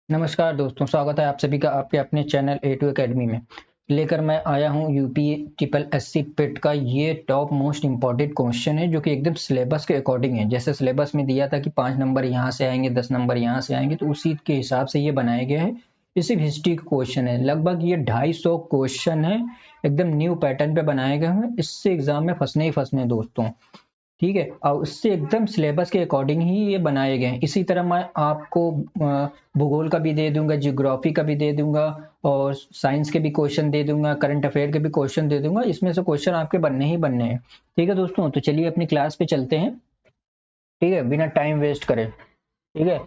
नमस्कार दोस्तों, स्वागत है आप सभी का आपके अपने चैनल A2 एकेडमी में। लेकर मैं आया हूं यूपी ट्रिपल एससी पेट का ये टॉप मोस्ट इम्पॉर्टेंट क्वेश्चन है, जो कि एकदम सिलेबस के अकॉर्डिंग है। जैसे सिलेबस में दिया था कि 5 नंबर यहाँ से आएंगे, 10 नंबर यहाँ से आएंगे, तो उसी के हिसाब से ये बनाया गया है। ये सिर्फ हिस्ट्री का क्वेश्चन है, लगभग ये 250 क्वेश्चन है, एकदम न्यू पैटर्न पे बनाए गए हैं। इससे एग्जाम में फंसने ही फंसने दोस्तों, ठीक है। और उससे एकदम सिलेबस के अकॉर्डिंग ही ये बनाए गए हैं। इसी तरह मैं आपको भूगोल का भी दे दूंगा, जियोग्राफी का भी दे दूंगा, और साइंस के भी क्वेश्चन दे दूंगा, करंट अफेयर के भी क्वेश्चन दे दूंगा। इसमें से क्वेश्चन आपके बनने ही बनने हैं, ठीक है दोस्तों। तो चलिए अपनी क्लास पे चलते हैं, ठीक है, बिना टाइम वेस्ट करे। ठीक है,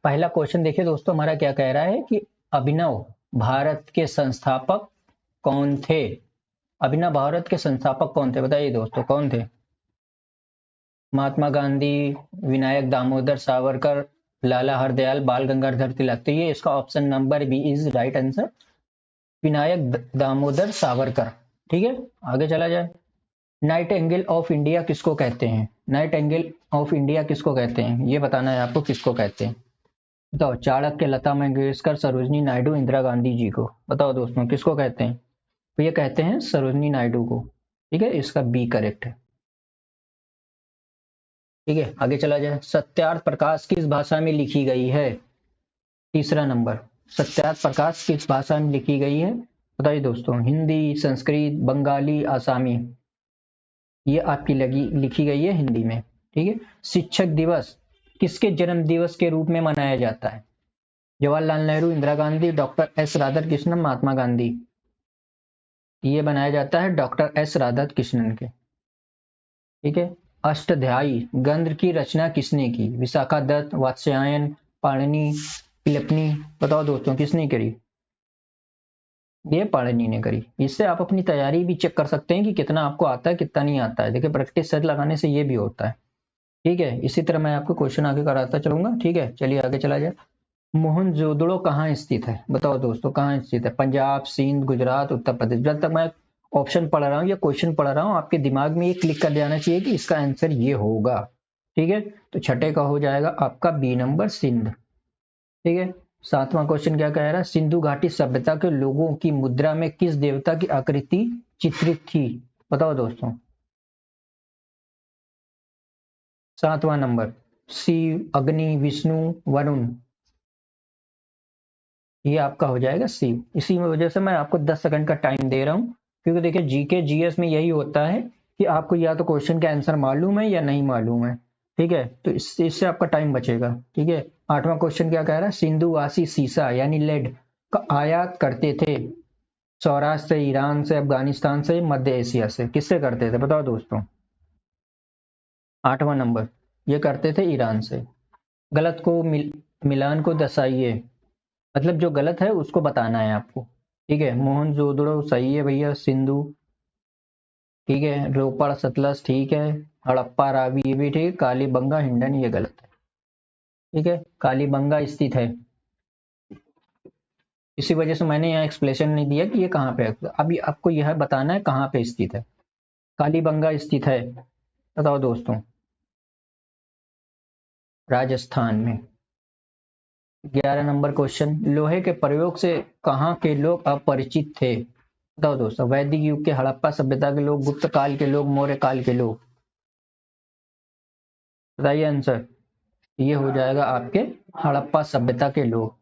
पहला क्वेश्चन देखिए दोस्तों, हमारा क्या कह रहा है कि अभिनव भारत के संस्थापक कौन थे। अभिनव भारत के संस्थापक कौन थे, बताइए दोस्तों, कौन थे। महात्मा गांधी, विनायक दामोदर सावरकर, लाला हरदयाल, बाल गंगाधर तिलक। तो ये इसका option number B is right answer, Vinayak Damodar Savarkar. ठीक है, आगे चला जाए। नाइट एंगल ऑफ इंडिया किसको कहते हैं। नाइट एंगल ऑफ इंडिया किसको कहते हैं, ये बताना है आपको, किसको कहते हैं। बताओ, चाणक्य, लता मंगेशकर, सरोजनी नायडू, इंदिरा गांधी जी को। बताओ दोस्तों, किसको कहते हैं। तो ये कहते हैं सरोजनी नायडू को। ठीक है, इसका बी करेक्ट है। ठीक है, आगे चला जाए। सत्यार्थ प्रकाश किस भाषा में लिखी गई है। तीसरा नंबर, सत्यार्थ प्रकाश किस भाषा में लिखी गई है। बताइए दोस्तों, हिंदी, संस्कृत, बंगाली, आसामी। ये आपकी लिखी गई है हिंदी में। ठीक है। शिक्षक दिवस किसके जन्म दिवस के रूप में मनाया जाता है। Jawaharlal Nehru, Indira Gandhi, doctor S Radhakrishnan, Mahatma Gandhi. ये बनाया जाता है डॉक्टर एस राधाकृष्णन के। ठीक है। अष्टाध्यायी ग्रंथ की रचना किसने की। विशाखा दत्त, वात्स्यायन, पाणिनि, पिलपनी। बताओ दोस्तों, किसने करी। ये पाणिनि ने करी। इससे आप अपनी तैयारी भी चेक कर सकते हैं कि कितना आपको आता है, कितना नहीं आता है। देखिए, प्रैक्टिस सेट लगाने से ये भी होता है। ठीक है, इसी तरह मैं आपको क्वेश्चन आगे कराता चलूंगा। ठीक है, चलिए आगे चला जाए। मोहनजोदड़ो कहाँ स्थित है। बताओ दोस्तों, कहाँ स्थित है। पंजाब, सिंध, गुजरात, उत्तर प्रदेश। जब तक मैं ऑप्शन पढ़ रहा हूँ या क्वेश्चन पढ़ रहा हूँ, आपके दिमाग में ये क्लिक कर जाना चाहिए कि इसका आंसर ये होगा। ठीक है, तो छठे का हो जाएगा आपका बी नंबर, सिंध। ठीक है। सातवां क्वेश्चन क्या कह रहा है। सिंधु घाटी सभ्यता के लोगों की मुद्रा में किस देवता की आकृति चित्रित थी। बताओ दोस्तों। सातवां नंबर, शिव, अग्नि, विष्णु, वरुण। ये आपका हो जाएगा शिव। इसी वजह से मैं आपको 10 सेकंड का टाइम दे रहा हूँ, क्योंकि देखिए जीके जीएस में यही होता है कि आपको या तो क्वेश्चन का आंसर मालूम है या नहीं मालूम है। ठीक है, तो इससे आपका टाइम बचेगा। ठीक है। आठवां क्वेश्चन क्या कह रहा है। सिंधुवासी सीसा यानी लेड का आयात करते थे। सौराष्ट्र से, ईरान से, अफगानिस्तान से, मध्य एशिया से। किससे करते थे, बताओ दोस्तों। आठवां नंबर, ये करते थे ईरान से। गलत को मिलान को दर्शाइए, मतलब जो गलत है उसको बताना है आपको। ठीक है। मोहनजोदड़ो सही है भैया। सिंधु ठीक है। रोपड़, सतलज ठीक है। हड़प्पा, रावी ये भी ठीक। कालीबंगा, हिंडन ये गलत है। ठीक है, कालीबंगा स्थित है। इसी वजह से मैंने यहाँ एक्सप्लेनेशन नहीं दिया कि ये कहाँ पे है। अभी आपको यह बताना है कहाँ पे स्थित है। कालीबंगा स्थित है, बताओ दोस्तों, राजस्थान में। 11 नंबर क्वेश्चन, लोहे के प्रयोग से कहाँ के लोग अपरिचित थे। बताओ दोस्तों। वैदिक युग के, हड़प्पा सभ्यता के लोग, गुप्त काल के लोग, मौर्य काल के लोग। बताइए आंसर। ये हो जाएगा आपके हड़प्पा सभ्यता के लोग।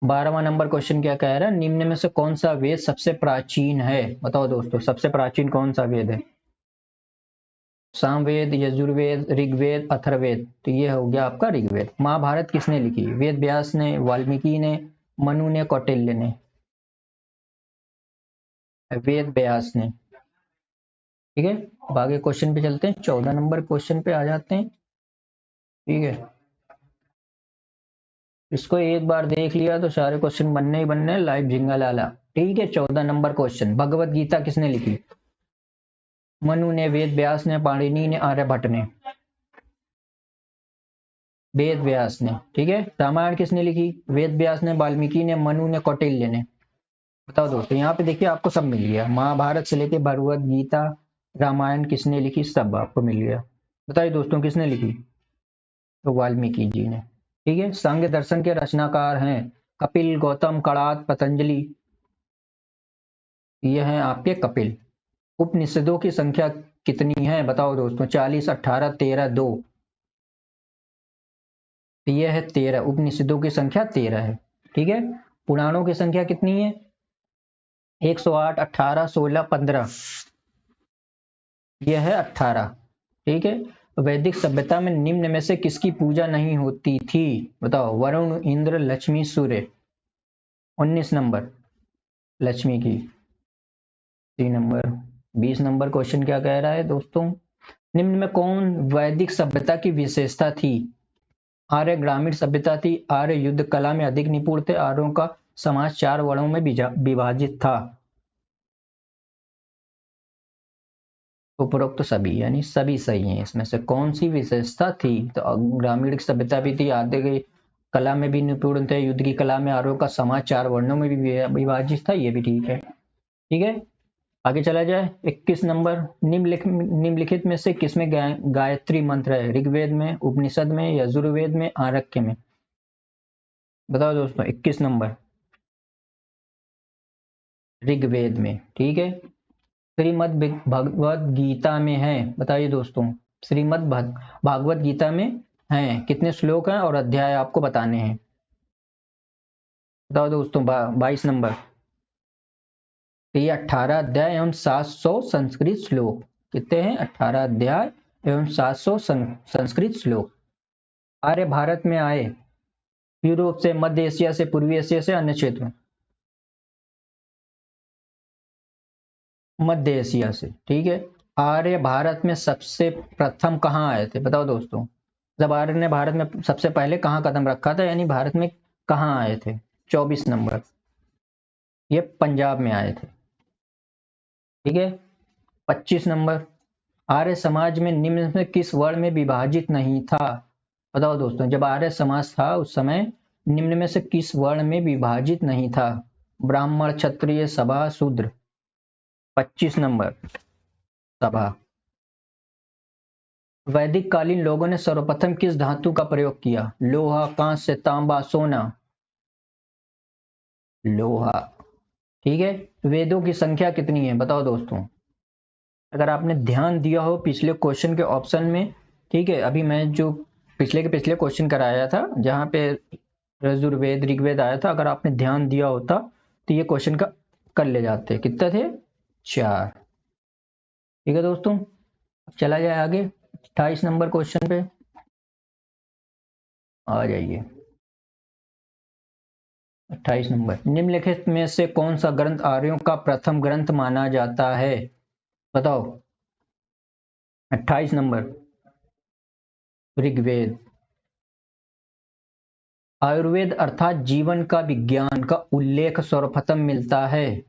12वां नंबर क्वेश्चन क्या कह रहा है। निम्न में से कौन सा वेद सबसे प्राचीन है। बताओ दोस्तों, सबसे प्राचीन कौन सा वेद है। सामवेद, यजुर्वेद, ऋग्वेद, अथर्ववेद। तो ये हो गया आपका ऋग्वेद। महाभारत किसने लिखी। वेद व्यास ने, वाल्मीकि ने, मनु ने, कौटिल्य ने। वेद व्यास ने। ठीक है, अब आगे क्वेश्चन पे चलते हैं। 14 नंबर क्वेश्चन पे आ जाते हैं। ठीक है, इसको एक बार देख लिया तो सारे क्वेश्चन बनने ही बनने, लाइव झिंगा लाला। ठीक है, 14 नंबर क्वेश्चन, भगवत गीता किसने लिखी। मनु ने, वेद व्यास ने, पाणिनि ने, आर्यभट्ट ने। वेद व्यास ने। ठीक है। रामायण किसने लिखी। वेद व्यास ने, वाल्मीकि ने, मनु ने, कौटिल्य ने। बताओ दोस्तों, यहाँ पे देखिए आपको सब मिल गया। महाभारत से लेके भगवत गीता, रामायण किसने लिखी, सब आपको मिल गया। बताइए दोस्तों, किसने लिखी। तो वाल्मीकि जी ने। ठीक है। सांख्य दर्शन के रचनाकार हैं कपिल, गौतम, कणाद, पतंजलि। ये हैं आपके कपिल। उपनिषदों की संख्या कितनी है बताओ दोस्तों? 40, 18, 13, 2। ये है 13। उपनिषदों की संख्या 13 है। ठीक है। पुराणों की संख्या कितनी है? 108, 18, 16, 15। यह है 18। ठीक है। वैदिक सभ्यता में निम्न में से किसकी पूजा नहीं होती थी? बताओ। वरुण, इंद्र, लक्ष्मी, सूर्य। 19 नंबर लक्ष्मी की। 3 नंबर। 20 नंबर क्वेश्चन क्या कह रहा है दोस्तों? निम्न में कौन वैदिक सभ्यता की विशेषता थी? आर्य ग्रामीण सभ्यता थी। आर्य युद्ध कला में अधिक निपुण थे। आर्यों का समाज 4 वर्णों में विभाजित था। उपरोक्त सभी यानी सभी सही हैं। इसमें से कौन सी विशेषता थी? तो ग्रामीण सभ्यता भी थी, आर्य की कला में भी निपुण थे, युद्ध की कला में आर्यों का समाज 4 वर्णों में भी विभाजित था। ये भी ठीक है। ठीक है। आगे चला जाए। 21 नंबर। निम्नलिखित में से किसमें गायत्री मंत्र है? ऋग्वेद में, उपनिषद में, यजुर्वेद में, आरण्यक में। बताओ दोस्तों। 21 नंबर ऋग्वेद में। ठीक है। श्रीमद् भगवद गीता में है। बताइए दोस्तों। श्रीमद् भागवत गीता में है कितने श्लोक हैं और अध्याय आपको बताने हैं? बताओ दोस्तों। 22 नंबर। तो ये 18 अध्याय एवं 700 संस्कृत श्लोक। कितने हैं? 18 अध्याय एवं 700 संस्कृत श्लोक। आर्य भारत में आए यूरोप से, मध्य एशिया से, पूर्वी एशिया से, अन्य क्षेत्र में। मध्य एशिया से। ठीक है। आर्य भारत में सबसे प्रथम कहाँ आए थे? बताओ दोस्तों। जब आर्य ने भारत में सबसे पहले कहाँ कदम रखा था, यानी भारत में कहाँ आए थे? 24 नंबर। ये पंजाब में आए थे। ठीक है। 25 नंबर। आर्य समाज में निम्न में किस वर्ण में विभाजित नहीं था? बताओ दोस्तों। जब आर्य समाज था उस समय निम्न में से किस वर्ण में विभाजित नहीं था? ब्राह्मण, क्षत्रिय, सभा, शूद्र। 25 नंबर सभा। वैदिक कालीन लोगों ने सर्वप्रथम किस धातु का प्रयोग किया? लोहा, कांस्य, तांबा, सोना। लोहा। ठीक है। वेदों की संख्या कितनी है? बताओ दोस्तों। अगर आपने ध्यान दिया हो पिछले क्वेश्चन के ऑप्शन में, ठीक है, अभी मैं जो पिछले के पिछले क्वेश्चन कराया था जहां पे यजुर्वेद ऋग्वेद आया था, अगर आपने ध्यान दिया होता तो ये क्वेश्चन का कर ले जाते। कितने थे? 4। ठीक है दोस्तों। चला जाए आगे 28 नंबर क्वेश्चन पे आ जाइए। 28 नंबर। निम्नलिखित में से कौन सा ग्रंथ आर्यों का प्रथम ग्रंथ माना जाता है? बताओ। 28 नंबर ऋग्वेद। आयुर्वेद अर्थात जीवन का विज्ञान का उल्लेख सर्वप्रथम मिलता है?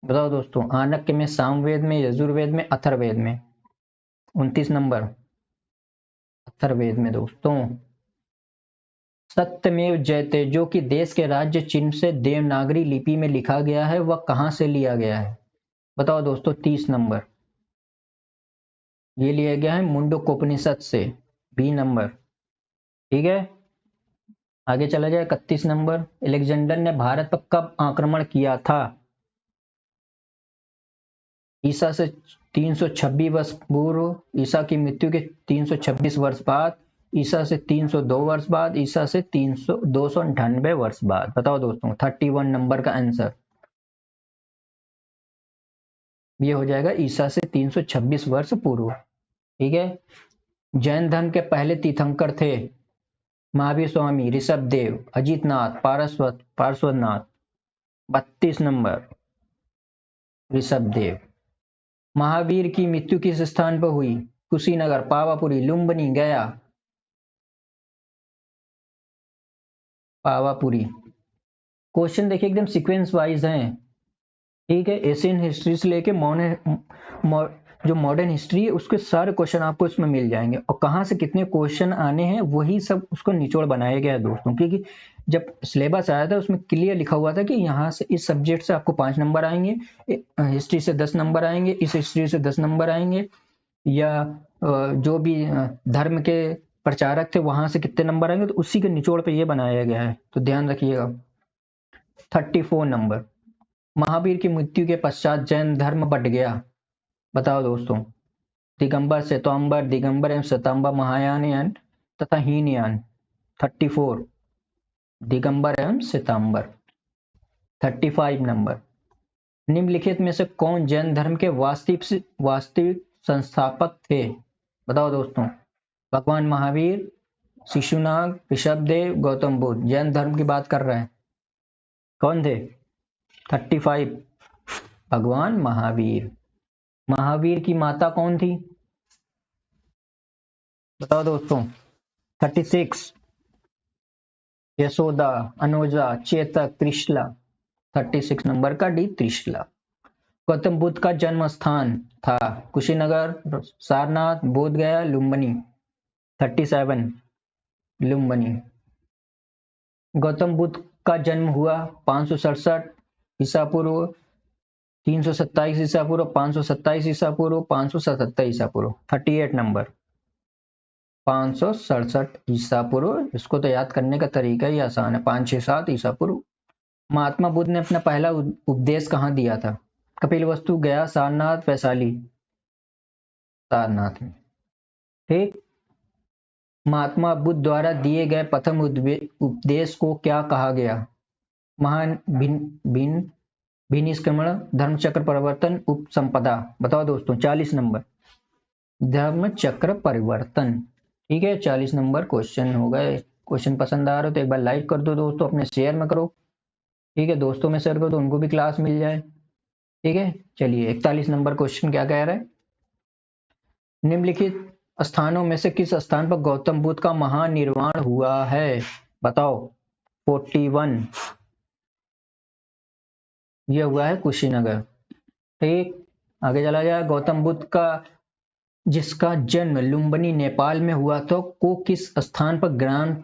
बताओ दोस्तों। आनक्य में, सामवेद में, यजुर्वेद में, अथर्ववेद में। 29 नंबर अथर्ववेद में दोस्तों। सत्यमेव जयते जो कि देश के राज्य चिन्ह से देवनागरी लिपि में लिखा गया है वह कहां से लिया गया है? बताओ दोस्तों। 30 नंबर। ये लिया गया है मुंडकोपनिषद से। 20 नंबर। ठीक है। आगे चला जाए 31 नंबर। अलेक्जेंडर ने भारत पर कब आक्रमण किया था? ईसा से 326 वर्ष पूर्व, ईसा की मृत्यु के 326 वर्ष बाद, ईसा से 302 वर्ष बाद, ईसा से 298 वर्ष बाद। बताओ दोस्तों। 31 नंबर का आंसर ये हो जाएगा ईसा से 326 वर्ष पूर्व। ठीक है। जैन धर्म के पहले तीर्थंकर थे महावीर स्वामी, ऋषभ देव, अजितनाथ, पार्श्वनाथ। 32 नंबर ऋषभ देव। महावीर की मृत्यु किस स्थान पर हुई? कुशीनगर, पावापुरी, लुम्बिनी, गया। पावापुरी। क्वेश्चन देखिए एकदम सीक्वेंस वाइज हैं। ठीक है। एशियन हिस्ट्री से लेके जो मॉडर्न हिस्ट्री है उसके सारे क्वेश्चन आपको इसमें मिल जाएंगे, और कहाँ से कितने क्वेश्चन आने हैं वही सब उसको निचोड़ बनाया गया है दोस्तों। क्योंकि जब सिलेबस आया था उसमें क्लियर लिखा हुआ था कि यहाँ से इस सब्जेक्ट से आपको 5 नंबर आएंगे, हिस्ट्री से 10 नंबर आएंगे, इस हिस्ट्री से 10 नंबर आएंगे, या जो भी धर्म के प्रचारक थे वहां से कितने नंबर आएंगे, तो उसी के निचोड़ पे ये बनाया गया है, तो ध्यान रखिएगा। 34 नंबर, महावीर की मृत्यु के पश्चात जैन धर्म बढ़ गया। बताओ दोस्तों, दिगंबर, श्वेतांबर, दिगंबर एवं श्वेतांबर, महायान तथा हीनयान। 34 दिगंबर एवं श्वेतांबर। 35 नंबर, निम्नलिखित में से कौन जैन धर्म के वास्तविक संस्थापक थे? बताओ दोस्तों, भगवान महावीर, शिशुनाग, ऋषभदेव, गौतम बुद्ध। जैन धर्म की बात कर रहे हैं, कौन थे? 35 भगवान महावीर। महावीर की माता कौन थी? बताओ दोस्तों। 36 यशोदा, अनुजा, चेतक, त्रिशला। 36 नंबर का डी, त्रिशला। गौतम बुद्ध का जन्म स्थान था कुशीनगर, सारनाथ, बोधगया, लुम्बिनी। 37 लुम्बिनी। गौतम बुद्ध का जन्म हुआ 567 ईसा पूर्व, 327 ईसा पूर्व, 527 ईसा पूर्व, 577 ईसा पूर्व। 38 नंबर 567 ईसा पूर्व। इसको तो याद करने का तरीका ही आसान है, 567 ईसा पूर्व। महात्मा बुद्ध ने अपना पहला उपदेश कहाँ दिया था? कपिलवस्तु, गया, सारनाथ, वैशाली। सारनाथ में। ठीक। महात्मा बुद्ध द्वारा दिए गए प्रथम उपदेश को क्या कहा गया? महान भिन्निष्क्रमण, धर्मचक्र परिवर्तन, उपसंपदा। बताओ दोस्तों। 40 नंबर धर्मचक्र परिवर्तन। ठीक है, 40 नंबर क्वेश्चन हो गए। क्वेश्चन पसंद आ रहा हो तो एक बार लाइक कर दो दोस्तों, अपने शेयर में करो। ठीक है, दोस्तों में शेयर करो तो उनको भी क्लास मिल जाए। ठीक है, चलिए 41 नंबर क्वेश्चन क्या कह रहा है? निम्नलिखित स्थानों में से किस स्थान पर गौतम बुद्ध का महानिर्वाण हुआ है? बताओ। 41 यह हुआ है कुशीनगर। ठीक, आगे चला जाए। गौतम बुद्ध का जिसका जन्म लुम्बिनी नेपाल में हुआ था को किस स्थान पर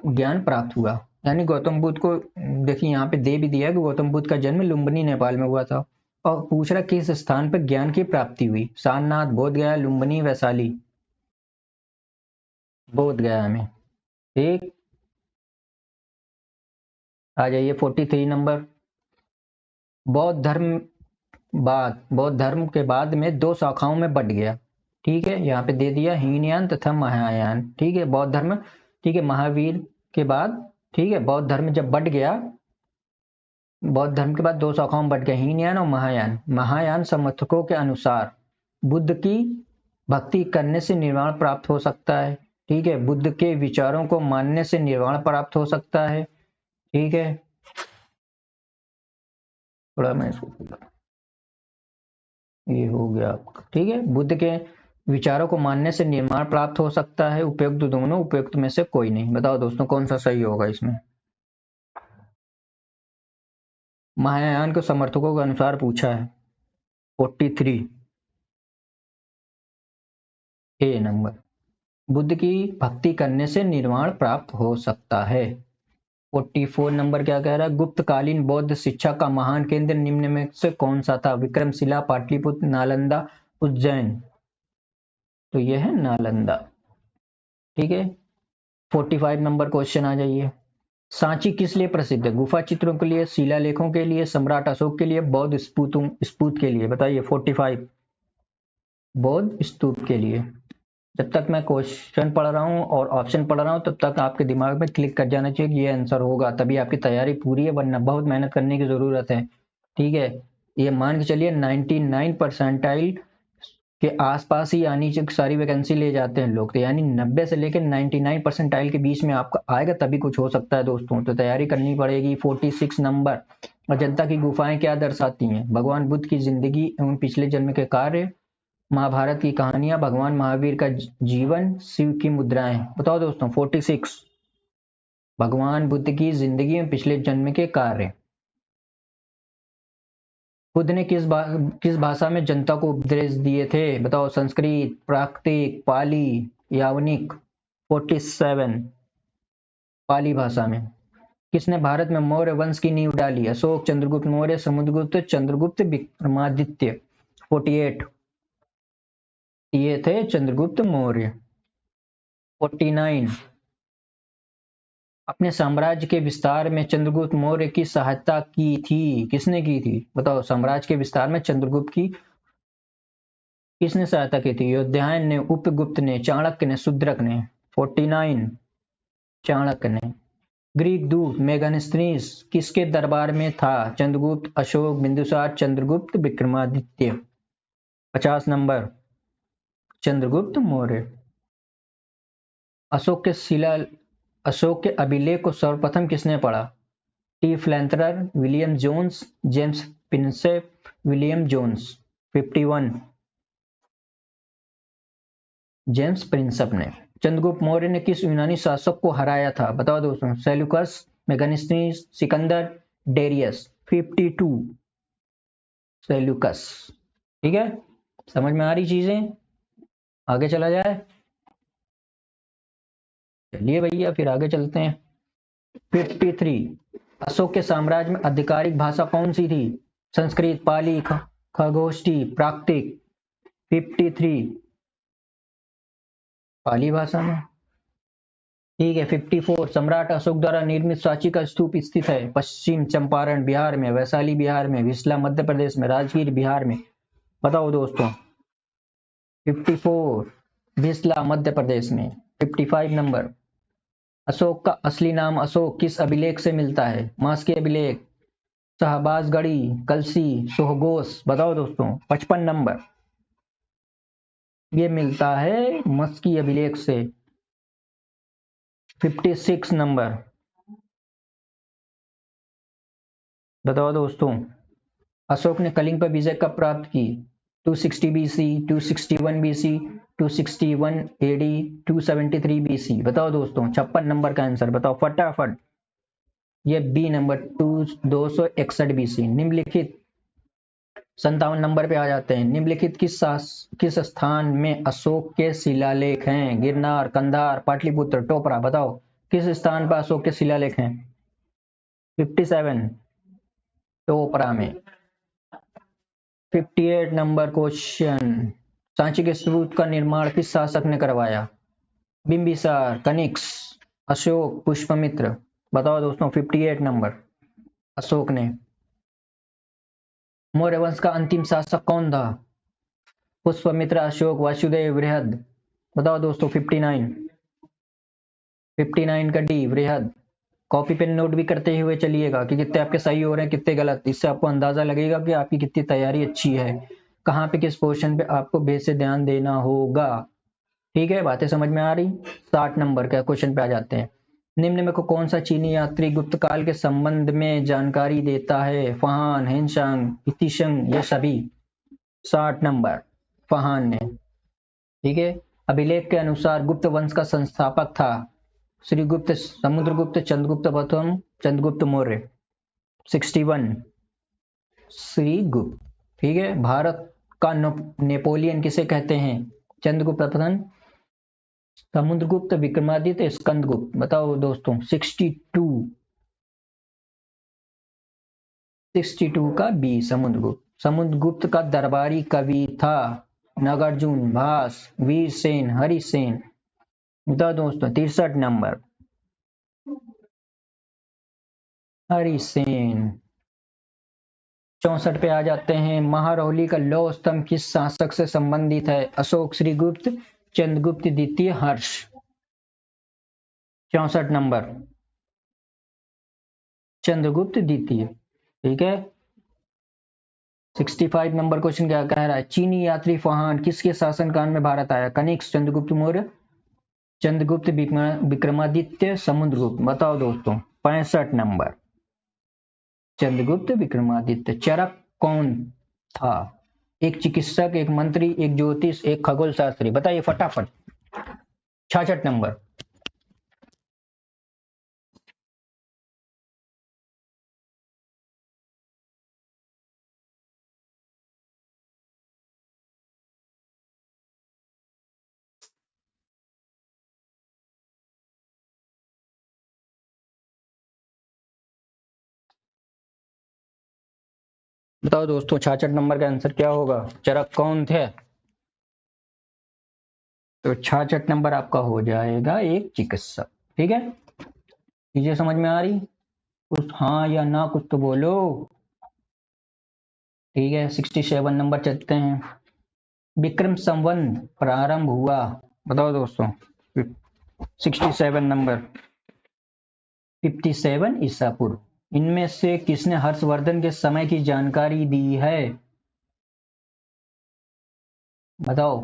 ज्ञान प्राप्त हुआ? यानी गौतम बुद्ध को देखिए यहाँ पे दे भी दिया कि गौतम बुद्ध का जन्म लुम्बिनी नेपाल में हुआ था, और पूछ रहा किस स्थान पर ज्ञान की प्राप्ति हुई? सारनाथ, बोधगया, लुम्बिनी, वैशाली। बोधगया में। ठीक, आ जाइए 43 नंबर। बौद्ध धर्म के बाद में दो शाखाओं में बढ़ गया। ठीक है, यहाँ पे दे दिया हीनयान तथा महायान। ठीक है, बौद्ध धर्म। ठीक है, महावीर के बाद। ठीक है, बौद्ध धर्म जब बढ़ गया, बौद्ध धर्म के बाद दो शाखाओं में बढ़ गया, हीनयान और महायान। महायान समर्थकों के अनुसार बुद्ध की भक्ति करने से निर्वाण प्राप्त हो सकता है। ठीक है, बुद्ध के विचारों को मानने से निर्वाण प्राप्त हो सकता है। ठीक है, थोड़ा मैं इसको ये हो गया आपका। ठीक है, बुद्ध के विचारों को मानने से निर्वाण प्राप्त हो सकता है। उपयुक्त दोनों, उपयुक्त में से कोई नहीं। बताओ दोस्तों कौन सा सही होगा इसमें? महायान के समर्थकों के अनुसार पूछा है। 43 ए नंबर, बुद्ध की भक्ति करने से निर्वाण प्राप्त हो सकता है। 44 नंबर क्या कह रहा है? गुप्तकालीन बौद्ध शिक्षा का महान केंद्र निम्न में से कौन सा था? विक्रमशिला, पाटलिपुत्र, नालंदा, उज्जैन। तो यह है नालंदा। ठीक है, 45 नंबर क्वेश्चन आ जाइए। सांची किस लिए प्रसिद्ध है? गुफा चित्रों के लिए, शिलालेखों के लिए, सम्राट अशोक के लिए, बौद्ध स्तूप के लिए। बताइए। 45 बौद्ध स्तूप के लिए। जब तक मैं क्वेश्चन पढ़ रहा हूँ और ऑप्शन पढ़ रहा हूँ तब तक आपके दिमाग में क्लिक कर जाना चाहिए कि ये आंसर होगा, तभी आपकी तैयारी पूरी है, वरना बहुत मेहनत करने की जरूरत है। ठीक है, ये मान के चलिए 99 परसेंटाइल के आसपास ही आनी चाहिए, सारी वैकेंसी ले जाते हैं लोग, तो यानी 90 से लेकर 99 परसेंटाइल के बीच में आपका आएगा तभी कुछ हो सकता है दोस्तों, तो तैयारी करनी पड़ेगी। 46 नंबर, अजंता की गुफाएं क्या दर्शाती हैं? भगवान बुद्ध की जिंदगी एवं पिछले जन्म के कार्य, महाभारत की कहानियां, भगवान महावीर का जीवन, शिव की मुद्राएं। बताओ दोस्तों। 46 भगवान बुद्ध की जिंदगी में पिछले जन्म के कार्य। बुद्ध ने किस भाषा में जनता को उपदेश दिए थे? बताओ। संस्कृत, प्राकृतिक, पाली, यावनिक। 47 पाली भाषा में। किसने भारत में मौर्य वंश की नींव डाली? अशोक, चंद्रगुप्त मौर्य, समुद्रगुप्त, चंद्रगुप्त विक्रमादित्य। 48 ये थे चंद्रगुप्त मौर्य। 49 अपने साम्राज्य के विस्तार में चंद्रगुप्त मौर्य की सहायता की थी? किसने की थी बताओ? साम्राज्य के विस्तार में चंद्रगुप्त की किसने सहायता की थी? योद्धायन ने, उपगुप्त ने, चाणक्य ने, शूद्रक ने? 49 चाणक्य ने। ग्रीक दूत मेगानेस्त्रीस किसके दरबार में था? चंद्रगुप्त, अशोक, बिंदुसार, चंद्रगुप्त, विक्रमादित्य। 50 नंबर चंद्रगुप्त मौर्य। अशोक के अभिलेख को सर्वप्रथम किसने पढ़ा? टी फ्लैंथरर, William Jones, James Prinsep, William Jones. 51 James Prinsep ने। चंद्रगुप्त मौर्य ने किस यूनानी शासक को हराया था? बताओ दोस्तों। Seleucus, Megasthenes, Sikandar, Darius. 52 Seleucus. ठीक है, समझ में आ रही चीजें? आगे चला जाए। चलिए भैया फिर आगे चलते हैं। 53 अशोक के साम्राज्य में आधिकारिक भाषा कौन सी थी? संस्कृत, पाली, खगोष्ठी, प्राकृतिक। 53 पाली भाषा में। ठीक है। 54 सम्राट अशोक द्वारा निर्मित सांची का स्तूप स्थित है? पश्चिम चंपारण बिहार में, वैशाली बिहार में, विसला मध्य प्रदेश में, राजगीर बिहार में। बताओ दोस्तों। 54 विसला मध्य प्रदेश में। 55 नंबर अशोक का असली नाम अशोक किस अभिलेख से मिलता है? मास्की अभिलेख, शाहबाजगढ़ी, कलसी, सोहगोस। बताओ दोस्तों। 55 नंबर ये मिलता है मस्की अभिलेख से। 56 नंबर बताओ दोस्तों। अशोक ने कलिंग पर विजय कब प्राप्त की? 260 बीसी, 261 बीसी, 261 एडी, 273 बीसी। बताओ दोस्तों। 56 नंबर का आंसर बताओ फटाफट। ये बी नंबर 261 बीसी। निम्नलिखित 57 नंबर पे आ जाते हैं। निम्नलिखित किस स्थान में अशोक के शिलालेख हैं? गिरनार, कंधार, पाटलिपुत्र, टोपरा। बताओ किस स्थान पर अशोक के शिलालेख हैं? 57 टोपरा में। 58 नंबर क्वेश्चन सांची के स्तूप का निर्माण किस शासक ने करवाया? बिंबिसार, कनिष्क, अशोक, पुष्यमित्र। बताओ दोस्तों। 58 नंबर अशोक ने। मौर्य वंश का अंतिम शासक कौन था? पुष्यमित्र, अशोक, वासुदेव, बृहद। बताओ दोस्तों। 59 का डी बृहद। कॉपी पेन नोट भी करते हुए चलिएगा कि कितने आपके सही हो रहे हैं कितने गलत। इससे आपको अंदाजा लगेगा कि आपकी कितनी तैयारी अच्छी है, कहाँ पे किस पोर्शन पे आपको बेस से ध्यान देना होगा। ठीक है, बातें समझ में आ रही? 60 नंबर का क्वेश्चन पे आ जाते हैं। निम्न में को कौन सा चीनी यात्री गुप्त काल के संबंध में जानकारी देता है? फहान, हेनशांग, इतिशंग, ये सभी। 60 नंबर फहान ने। ठीक है। अभिलेख के अनुसार गुप्त वंश का संस्थापक था श्रीगुप्त, समुद्रगुप्त, चंद्रगुप्त प्रथम, चंद्रगुप्त मौर्य। 61 श्रीगुप्त। ठीक है। भारत का नेपोलियन किसे कहते हैं? चंद्रगुप्त प्रथम, समुद्रगुप्त, विक्रमादित्य, स्कंदगुप्त। बताओ दोस्तों। 62 का बी समुद्रगुप्त। समुद्रगुप्त का दरबारी कवि था नागार्जुन, भास, वीरसेन, हरिसेन। बताओ दोस्तों। 63 नंबर हरिसेन। 64 पे आ जाते हैं। महारौली का लौह स्तंभ किस शासक से संबंधित है? अशोक, श्रीगुप्त, चंद्रगुप्त द्वितीय, हर्ष। 64 नंबर चंद्रगुप्त द्वितीय। ठीक है। 65 नंबर क्वेश्चन क्या कह रहा है? चीनी यात्री फहान किसके शासनकाल में भारत आया? कनिष्क, चंद्रगुप्त मौर्य, चंद्रगुप्त, विक्रमादित्य, समुद्रगुप्त। बताओ दोस्तों। 65 नंबर चंद्रगुप्त विक्रमादित्य। चरक कौन था? एक चिकित्सक, एक मंत्री, एक ज्योतिष, एक खगोल शास्त्री। बताइए फटाफट। 66 नंबर बताओ दोस्तों। 66 नंबर का आंसर क्या होगा? चरक कौन थे? तो 66 नंबर आपका हो जाएगा एक चिकित्सक। ठीक है। चीजें समझ में आ रही? कुछ हाँ या ना कुछ तो बोलो। ठीक है, 67 नंबर चलते हैं। विक्रम संवत प्रारंभ हुआ, बताओ दोस्तों। 67 नंबर, 57 ईसा पूर्व। इनमें से किसने हर्षवर्धन के समय की जानकारी दी है? बताओ।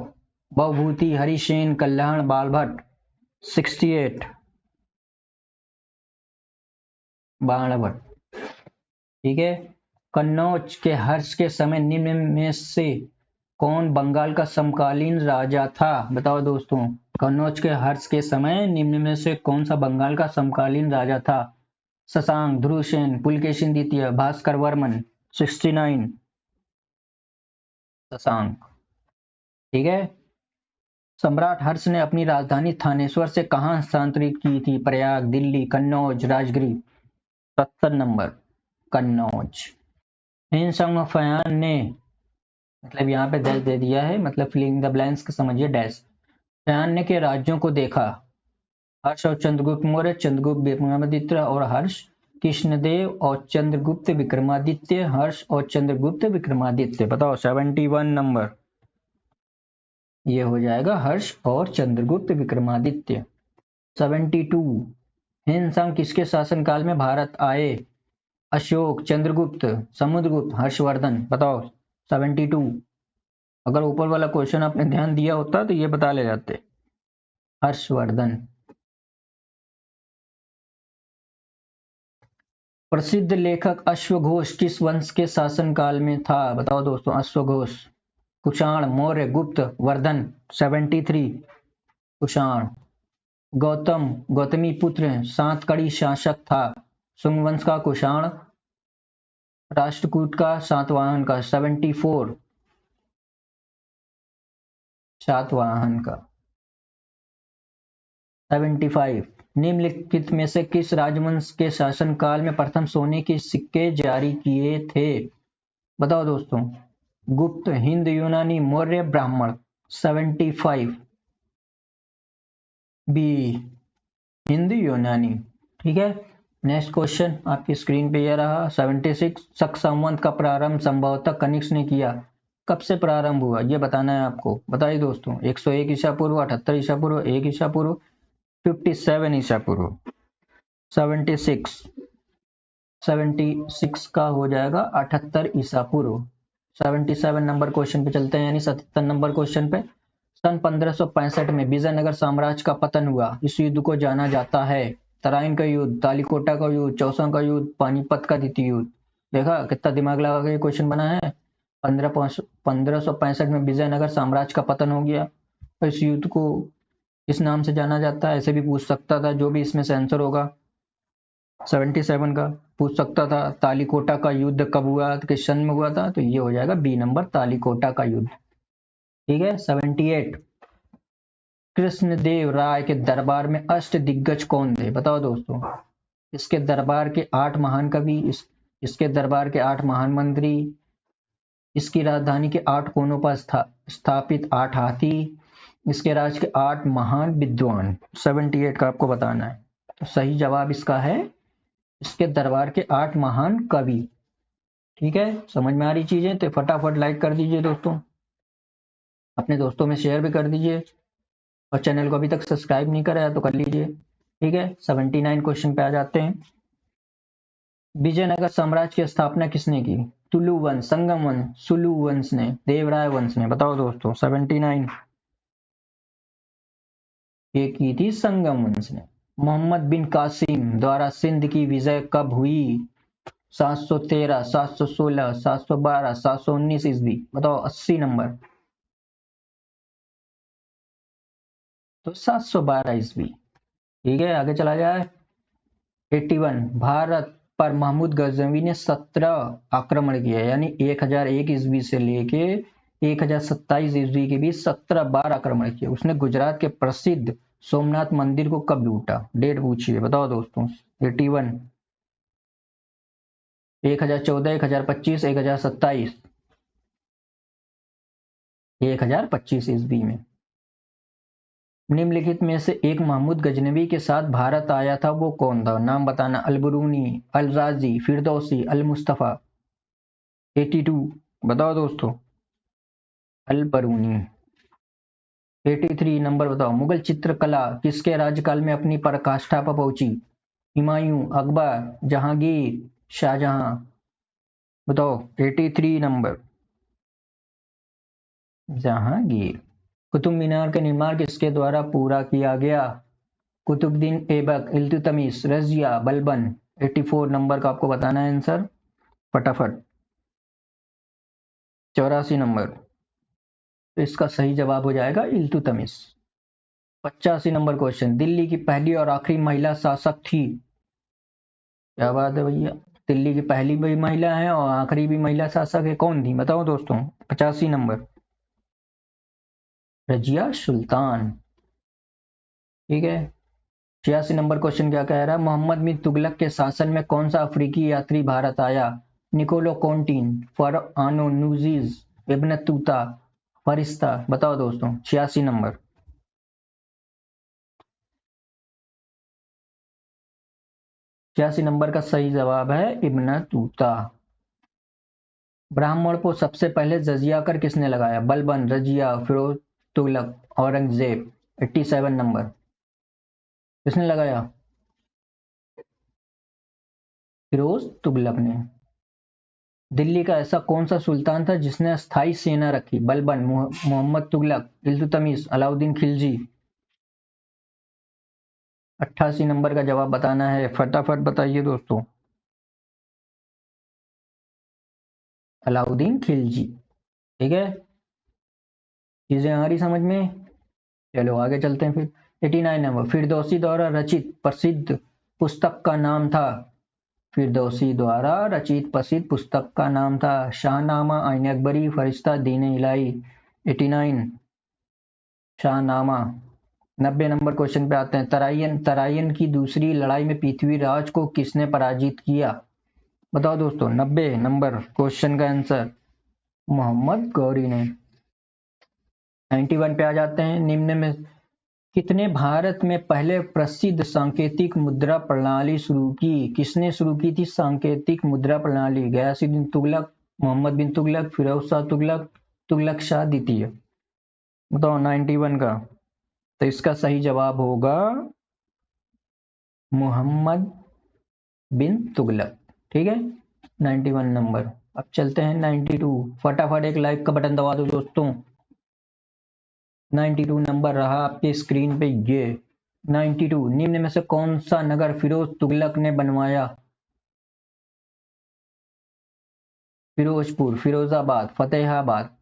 भवभूति, हरिसेन, कल्याण, बालभट्ट। 68 बाणभट्ट। ठीक है। कन्नौज के हर्ष के समय निम्न में से कौन बंगाल का समकालीन राजा था? बताओ दोस्तों। कन्नौज के हर्ष के समय निम्न में से कौन सा बंगाल का समकालीन राजा था? शशांक, ध्रुवसेन, पुलकेशिन द्वितीय, भास्कर वर्मन। 69 शशांक। ठीक है। सम्राट हर्ष ने अपनी राजधानी थानेश्वर से कहां स्थानांतरित की थी? प्रयाग, दिल्ली, कन्नौज, राजगिरी। 70 नंबर, कन्नौज। हिनसंग फयान ने, मतलब यहाँ पे डैश दे दिया है, मतलब फिलिंग द ब्लैंक्स का समझिए डैश। फयान ने के राज्यों को देखा? हर्ष और चंद्रगुप्त मौर्य, चंद्रगुप्त विक्रमादित्य और हर्ष, कृष्णदेव और चंद्रगुप्त विक्रमादित्य, हर्ष और चंद्रगुप्त विक्रमादित्य। बताओ 71 नंबर, ये हो जाएगा हर्ष और चंद्रगुप्त विक्रमादित्य। 72 हिनसंग किसके शासनकाल में भारत आए? अशोक, चंद्रगुप्त, समुद्रगुप्त, हर्षवर्धन। बताओ 72। अगर ऊपर वाला क्वेश्चन आपने ध्यान दिया होता तो ये बता ले जाते। हर्षवर्धन। प्रसिद्ध लेखक अश्वघोष किस वंश के शासनकाल में था? बताओ दोस्तों। अश्वघोष। कुषाण, मौर्य, गुप्त, वर्धन। 73 कुषाण। गौतम, गौतमी पुत्र, सातकड़ी शासक था। शुंग वंश का कुषाण, राष्ट्रकूट का, सातवाहन का। 74 सातवाहन का। 75 निम्नलिखित में से किस राजवंश के शासनकाल में प्रथम सोने के सिक्के जारी किए थे? बताओ दोस्तों। गुप्त, हिंद, यूनानी, मौर्य, ब्राह्मण। 75 बी, हिंद यूनानी। ठीक है। नेक्स्ट क्वेश्चन आपकी स्क्रीन पे ये रहा। 76 शक संवत का प्रारंभ संभवतः कनिष्क ने किया। कब से प्रारंभ हुआ ये बताना है आपको। बताइए दोस्तों। 101 ईसा पूर्व, 78 ईसा पूर्व, 1 ईसा पूर्व, 57 ईसा पूर्व। 76 76 का हो जाएगा 78 ईसा पूर्व। 77 नंबर क्वेश्चन पे चलते हैं, यानी 77 नंबर क्वेश्चन पे। सन 1565 में विजयनगर साम्राज्य का पतन हुआ। इस युद्ध को जाना जाता है? तराइन का युद्ध, तालिकोटा का युद्ध, चौसा का युद्ध, पानीपत का द्वितीय युद्ध। देखा कितना दिमाग लगा के क्वेश्चन बना है। 1565 में विजयनगर साम्राज्य का पतन हो गया। इस युद्ध को इस नाम से जाना जाता है, ऐसे भी पूछ सकता था, जो भी इसमें से आंसर होगा। 77 का पूछ सकता था। तालिकोटा का युद्ध कब हुआ, किस सन में हुआ था, तो ये हो जाएगा बी नंबर, तालिकोटा का युद्ध। ठीक है। 78 कृष्णदेव राय के दरबार में अष्ट दिग्गज कौन थे? बताओ दोस्तों। इसके दरबार के 8 महान कवि, इसके दरबार के 8 महान मंत्री, इसकी राजधानी के 8 कोनों पर स्थापित 8 हाथी, इसके राज्य के 8 महान विद्वान। 78 का आपको बताना है। तो सही जवाब इसका है इसके दरबार के 8 महान कवि। ठीक है। समझ में आ रही चीजें तो फटाफट लाइक कर दीजिए दोस्तों, अपने दोस्तों में शेयर भी कर दीजिए, और चैनल को अभी तक सब्सक्राइब नहीं करा है तो कर लीजिए। ठीक है। 79 क्वेश्चन पे आ जाते हैं। विजयनगर साम्राज्य की स्थापना किसने की? तुलु वंश, संगम वंश, सुलु वंश ने, देवराय वंश ने। बताओ दोस्तों। 79 ये की थी संगम वंश ने। मोहम्मद बिन कासिम द्वारा सिंध की विजय कब हुई? 713, 716, 712, 719 ईस्वी। बताओ 80 नंबर, तो 712 ईस्वी। ठीक है। आगे चला जाए। 81 भारत पर महमूद गजनवी ने 17 आक्रमण किए, यानी 1001 ईस्वी से लेके 1027 ईस्वी के बीच 17 बार आक्रमण किए। उसने गुजरात के प्रसिद्ध सोमनाथ मंदिर को कब लूटा? डेट पूछिए। बताओ दोस्तों। 81 1014, 1025, 1027। 1025 ईस्वी में। निम्नलिखित में से एक महमूद गजनवी के साथ भारत आया था, वो कौन था? नाम बताना। अल-बरूनी, अल-राजी, फिरदौसी, अल-मुस्तफा। 82 बताओ दोस्तों। अल-बरूनी। 83 नंबर बताओ। मुगल चित्रकला किसके राज्यकाल में अपनी पराकाष्ठा पर पहुंची? हुमायूं, अकबर, जहांगीर, शाहजहां। बताओ 83 नंबर। जहांगीर। कुतुब मीनार का निर्माण किसके द्वारा पूरा किया गया? कुतुबुद्दीन ऐबक, इल्तुतमिश, रजिया, बलबन। 84 नंबर का आपको बताना है आंसर फटाफट। 84 नंबर, तो इसका सही जवाब हो जाएगा इल्तुतमिश। 85 number question. दिल्ली की पहली और आखिरी महिला शासक थी? क्या बात है भैया, दिल्ली की पहली भी महिला है और आखिरी भी महिला शासक है, कौन थी बताओ दोस्तों? 85 नंबर रजिया सुल्तान। ठीक है। 86 नंबर क्वेश्चन क्या कह रहा है? मोहम्मद बिन तुगलक के शासन में कौन सा अफ्रीकी यात्री भारत आया? निकोलो कॉन्टीन, फरआनो नूजीज, इब्न तूता, फरिश्ता। बताओ दोस्तों 86 नंबर। 86 नंबर का सही जवाब है इब्न तूता। ब्राह्मण को सबसे पहले जजिया कर किसने लगाया? बलबन, रजिया, फिरोज तुगलक, औरंगजेब। 87 नंबर किसने लगाया? फिरोज तुगलक ने। दिल्ली का ऐसा कौन सा सुल्तान था जिसने अस्थायी सेना रखी? बलबन, मोहम्मद तुगलक, इल्तुतमिश, अलाउद्दीन खिलजी। 88 नंबर का जवाब बताना है, फटाफट बताइए दोस्तों। अलाउद्दीन खिलजी। ठीक है, चीजें आ रही समझ में? चलो आगे चलते हैं फिर। 89 नंबर। फिरदौसी द्वारा रचित प्रसिद्ध पुस्तक का नाम था? फिरदौसी द्वारा रचित प्रसिद्ध पुस्तक का नाम था शाहनामा, आईन अकबरी, फरिश्ता, दीन इलाही। 89 शाहनामा। 90 नंबर क्वेश्चन पे आते हैं। तराइन की दूसरी लड़ाई में पृथ्वीराज को किसने पराजित किया? बताओ दोस्तों 90 नंबर क्वेश्चन का आंसर मोहम्मद गौरी ने। 91 पे आ जाते हैं। निम्न में कितने भारत में पहले प्रसिद्ध सांकेतिक मुद्रा प्रणाली शुरू की? किसने शुरू की थी सांकेतिक मुद्रा प्रणाली? गयासुद्दीन तुगलक, मोहम्मद बिन तुगलक, फिरोज शाह तुगलक, तुगलक शाह द्वितीय। बताओ 91 का, तो इसका सही जवाब होगा मोहम्मद बिन तुगलक। ठीक है, 91 नंबर। अब चलते हैं 92। फटाफट एक लाइक का बटन दबा दो दोस्तों। 92 नंबर रहा आपके स्क्रीन पे ये। 92 निम्न में से कौन सा नगर फिरोज तुगलक ने बनवाया? फिरोजपुर, फिरोजाबाद, फतेहाबाद।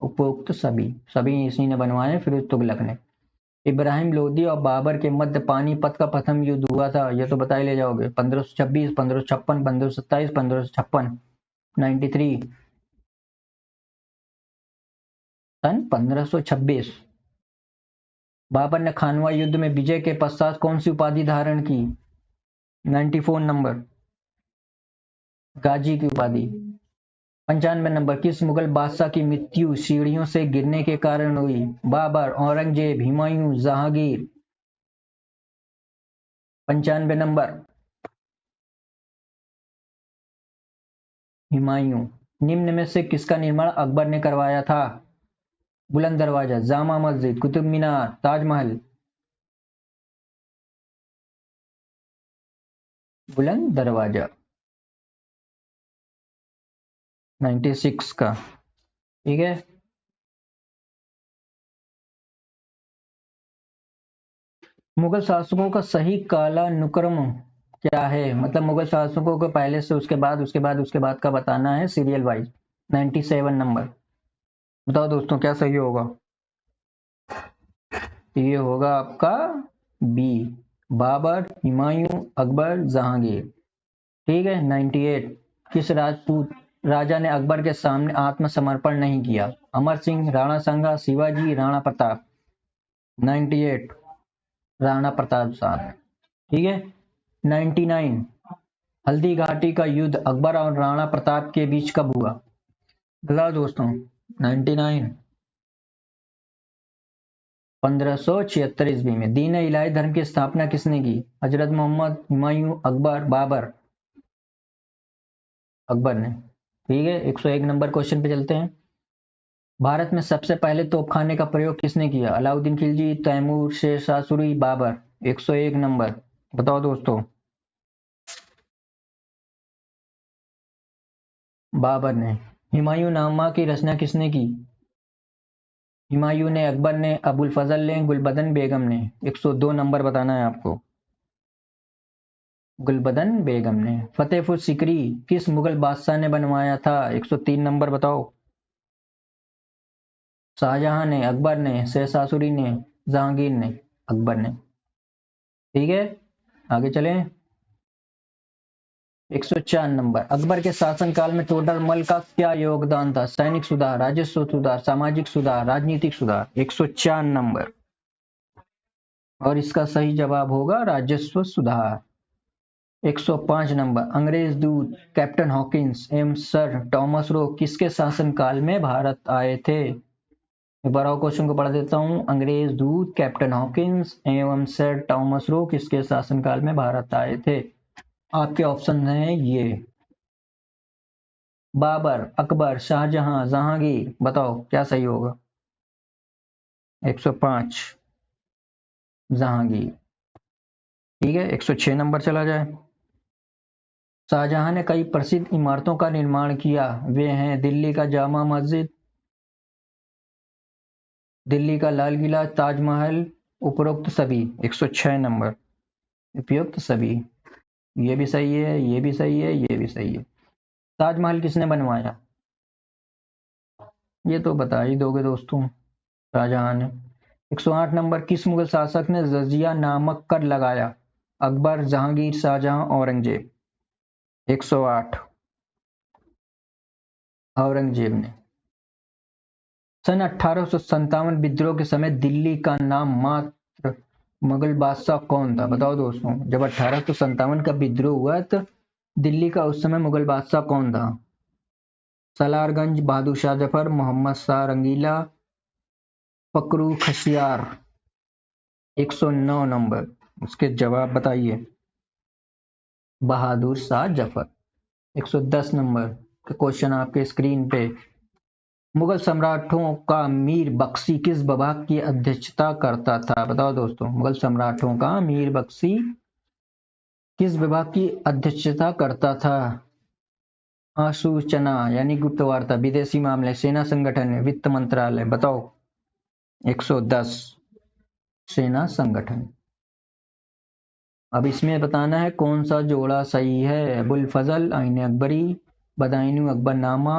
उपरोक्त सभी सभी इसी ने बनवाए, फिरोज तुगलक ने। इब्राहिम लोदी और बाबर के मध्य पानीपत का प्रथम युद्ध हुआ था, ये तो बता ही ले जाओगे। 1526, 1556, 1527, 1556। 93 सन 1526। बाबर ने खानवा युद्ध में विजय के पश्चात कौन सी उपाधि धारण की? 94 नंबर गाजी की उपाधि। 95 नंबर किस मुगल बादशाह की मृत्यु सीढ़ियों से गिरने के कारण हुई? बाबर, औरंगजेब, हुमायूं, जहांगीर। 95 नंबर हुमायूं। निम्न में से किसका निर्माण अकबर ने करवाया था? बुलंद दरवाजा, जामा मस्जिद, कुतुब मीनार, ताजमहल। बुलंद दरवाजा। 96 का। ठीक है, मुगल शासकों का सही कालानुक्रम क्या है? मतलब मुगल शासकों को पहले से उसके बाद उसके बाद उसके बाद का बताना है सीरियल वाइज। 97 नंबर बताओ दोस्तों क्या सही होगा? ये होगा आपका बी, बाबर, हुमायूं, अकबर, जहांगीर। ठीक है। 98 किस राजपूत राजा ने अकबर के सामने आत्मसमर्पण नहीं किया? अमर सिंह, राणा संगा, शिवाजी, राणा प्रताप। 98 राणा प्रताप साहब। ठीक है। 99 हल्दी घाटी का युद्ध अकबर और राणा प्रताप के बीच कब हुआ? बताओ दोस्तों 99 1576 ईस्वी में। दीन इलाही धर्म की स्थापना किसने की? हजरत मोहम्मद, हुमायूं, अकबर, बाबर? अकबर ने। ठीक है, 101 नंबर क्वेश्चन पे चलते हैं। भारत में सबसे पहले तोपखाने का प्रयोग किसने किया? अलाउद्दीन खिलजी, तैमूर, शेर शाह सूरी, बाबर? 101 नंबर बताओ दोस्तों। बाबर ने। हुमायूं नामा की रचना किसने की? हुमायूं ने, अकबर ने, अबुल फजल ने, गुलबदन बेगम ने? 102 नंबर बताना है आपको। गुलबदन बेगम ने। फतेहपुर सीकरी किस मुगल बादशाह ने बनवाया था? 103 नंबर बताओ। शाहजहां ने, अकबर ने, शेर शाह सूरी ने, जहांगीर ने? अकबर ने। ठीक है, आगे चलें। 104 नंबर। अकबर के शासनकाल में तोडरमल का क्या योगदान था? सैनिक सुधार, राजस्व सुधार, सामाजिक सुधार, राजनीतिक सुधार? 104 नंबर। और इसका सही जवाब होगा राजस्व सुधार। 105 नंबर। अंग्रेज दूत कैप्टन हॉकिंस एवं सर टॉमस रो किसके शासनकाल में भारत आए थे? एक बार और क्वेश्चन को पढ़ देता हूं। अंग्रेज दूत कैप्टन हॉकिंस एवं सर टॉमस रो किसके शासनकाल में भारत आए थे? आपके ऑप्शन हैं ये: बाबर, अकबर, शाहजहां, जहांगीर? बताओ क्या सही होगा। 105 जहांगीर। ठीक है, 106 नंबर चला जाए। शाहजहां ने कई प्रसिद्ध इमारतों का निर्माण किया। वे हैं दिल्ली का जामा मस्जिद, दिल्ली का लाल किला, ताजमहल, उपरोक्त सभी? 106 नंबर। उपयुक्त सभी। ये भी सही है, ये भी सही है, ये भी सही है। ताजमहल किसने बनवाया? ये तो बता ही दोगे दोस्तों, शाहजहां ने। 108 नंबर। किस मुगल शासक ने जजिया नामक कर लगाया? अकबर, जहांगीर, शाहजहां, औरंगजेब? 108 औरंगजेब ने। सन 1857 विद्रोह के समय दिल्ली का नाम मात्र मुगल बादशाह कौन था? बताओ दोस्तों, जब 1857 का विद्रोह हुआ तो दिल्ली का उस समय मुगल बादशाह कौन था? सलारगंज, बहादुर शाह जफर, मोहम्मद शाह रंगीला, फकरू खशियार? 109 नंबर। उसके जवाब बताइए। बहादुर शाह जफर। 110 नंबर का क्वेश्चन आपके स्क्रीन पे। मुगल सम्राटों का मीर बख्शी किस विभाग की अध्यक्षता करता था? बताओ दोस्तों, मुगल सम्राटों का मीर बख्शी किस विभाग की अध्यक्षता करता था? आसूचना यानी गुप्त वार्ता, विदेशी मामले, सेना संगठन, वित्त मंत्रालय? बताओ। 110 सेना संगठन। अब इसमें बताना है कौन सा जोड़ा सही है। अबुल फजल, आईन अकबरी, बदायूं अकबरनामा,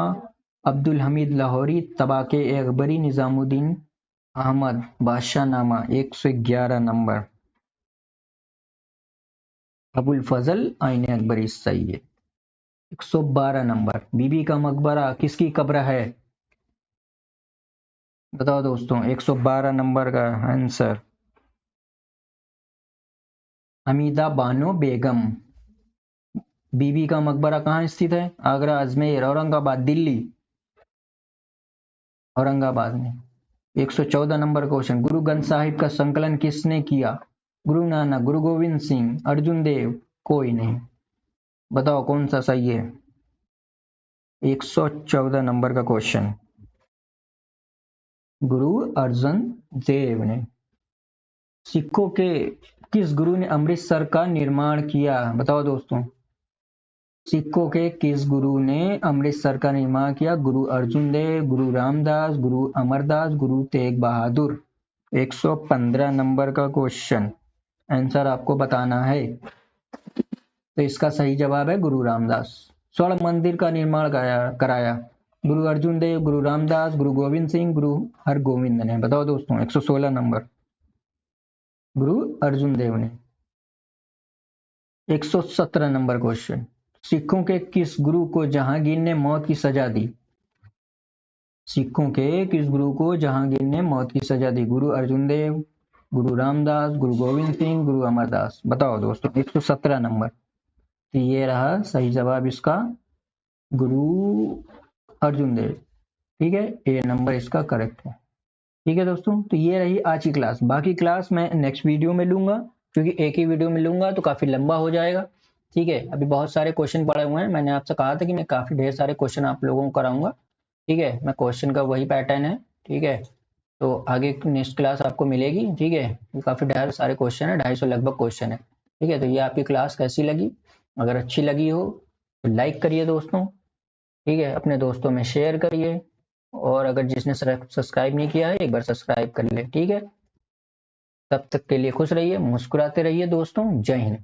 अब्दुल हमीद लाहौरी, तबाके अकबरी, निजामुद्दीन अहमद बादशाहनामा? 111 नंबर। अबुल फजल आईन अकबरी सही है। 112 नंबर। बीबी का मकबरा किसकी कब्र है? बताओ दोस्तों, 112 नंबर का आंसर हमीदा बानो बेगम। बीबी का मकबरा कहाँ स्थित है? आगरा, अजमेर, औरंगाबाद, दिल्ली? औरंगाबाद में। 114 नंबर क्वेश्चन। गुरु ग्रंथ साहिब का संकलन किसने किया? गुरु नानक, गुरु गोविंद सिंह, अर्जुन देव? कोई नहीं। बताओ कौन सा सही है। 114 नंबर का क्वेश्चन गुरु अर्जुन देव ने। सिखों के किस गुरु ने अमृतसर का निर्माण किया? बताओ दोस्तों, सिखों के किस गुरु ने अमृतसर का निर्माण किया? गुरु अर्जुन देव, गुरु रामदास, गुरु अमरदास, गुरु तेग बहादुर? 115 नंबर का क्वेश्चन आंसर आपको बताना है। तो इसका सही जवाब है गुरु रामदास। स्वर्ण मंदिर का निर्माण कराया? गुरु अर्जुन देव, गुरु रामदास, गुरु गोविंद सिंह, गुरु हरगोविंद ने? बताओ दोस्तों। 116 नंबर। गुरु अर्जुन देव ने। 117 नंबर क्वेश्चन। सिखों के किस गुरु को जहांगीर ने मौत की सजा दी? सिखों के किस गुरु को जहांगीर ने मौत की सजा दी? गुरु अर्जुन देव, गुरु रामदास, गुरु गोविंद सिंह, गुरु अमरदास? बताओ दोस्तों। 117 नंबर। तो ये रहा सही जवाब इसका, गुरु अर्जुन देव। ठीक है, ये नंबर इसका करेक्ट है। ठीक है दोस्तों, तो ये रही आज की क्लास। बाकी क्लास मैं नेक्स्ट वीडियो में लूंगा, क्योंकि एक ही वीडियो में लूंगा तो काफी लंबा हो जाएगा। ठीक है, अभी बहुत सारे क्वेश्चन पड़े हुए हैं, मैंने आपसे कहा था कि मैं काफी ढेर सारे क्वेश्चन आप लोगों को कराऊंगा। ठीक है, मैं क्वेश्चन का वही पैटर्न है। ठीक है, तो आगे नेक्स्ट क्लास आपको मिलेगी। ठीक है, ये काफी ढेर सारे क्वेश्चन है, 250 लगभग क्वेश्चन है। ठीक है, तो ये आपकी क्लास कैसी लगी? अगर अच्छी लगी हो तो लाइक करिए दोस्तों। ठीक है, अपने दोस्तों में शेयर करिए, और अगर जिसने सब्सक्राइब नहीं किया है एक बार सब्सक्राइब कर ले। ठीक है, तब तक के लिए खुश रहिए, मुस्कुराते रहिए दोस्तों। जय हिंद।